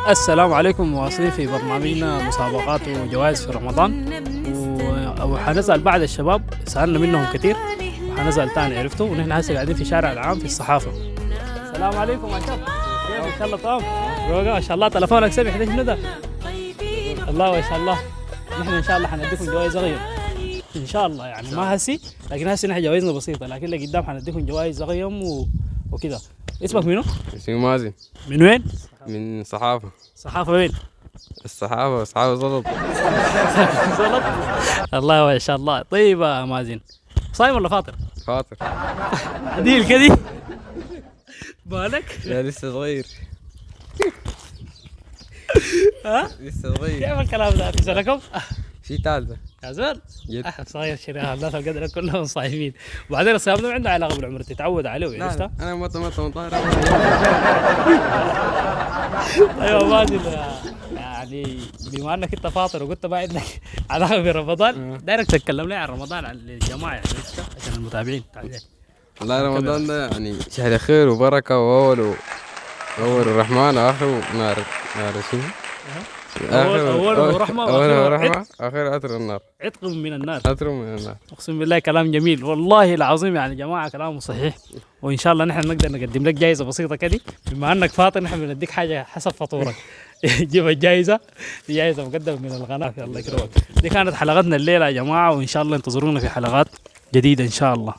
السلام عليكم، مواصلين في برنامجنا مسابقات وجوائز في رمضان. وحنسأل بعض الشباب سألنا منهم كثير، وحنسأل تاني عرفتوا. ونحن هسه قاعدين في شارع العام في الصحافة. السلام عليكم يا شباب، كيف ان شاء الله تمام؟ روقة ما شاء الله. تلفونك سمح ليش شنو ده؟ الله ما شاء الله. نحن ان شاء الله حنديكم جوائز صغيرة ان شاء الله، يعني ما هسي، لكن هسي نحن جوائزنا بسيطة، لكن لقدام حنديكم جوائز قيم وكذا. اسمك منو؟ اسمي مازن. من وين؟ من صحافة. صحافة وين؟ الصحافة صحافة زلط. زلط. الله ما شاء الله. طيب يا مازن، صايم ولا فاطر؟ فاطر. عديل كذي بالك؟ لا لسه صغير. ها؟ لسه صغير. كيف الكلام ده؟ في سنة كم؟ في تالتة. يا زول جد. صاير شريحة الناس القدر كلهم صايمين. وبعدين الصيام ده ما عنده علاقة بالعمر، تتعود عليه لا وعرفتها؟ أنا متى 18. ايوه مازن، يعني بما انك انت فاطر وقلت ما عندك علاقة برمضان، دايرك تتكلم لي عن رمضان على الجماعة، يعني عرفتها؟ عشان المتابعين. والله رمضان ده يعني شهر خير وبركة، وأول الرحمن وآخره نار شنو؟ أوله رحمة أوله وآخره رحمة آخره أطر النار. عتق من النار. أطر من النار. اقسم بالله كلام جميل والله العظيم، يعني جماعه كلامه صحيح. وان شاء الله نحن نقدر نقدم لك جائزه بسيطه كده، بما انك فاطر نحن بنديك حاجه حسب فطورك. جيب الجائزه، دي جائزه مقدمه من القناه، الله يكرمك. دي كانت حلقتنا الليله يا جماعه، وان شاء الله انتظرونا في حلقات جديده ان شاء الله.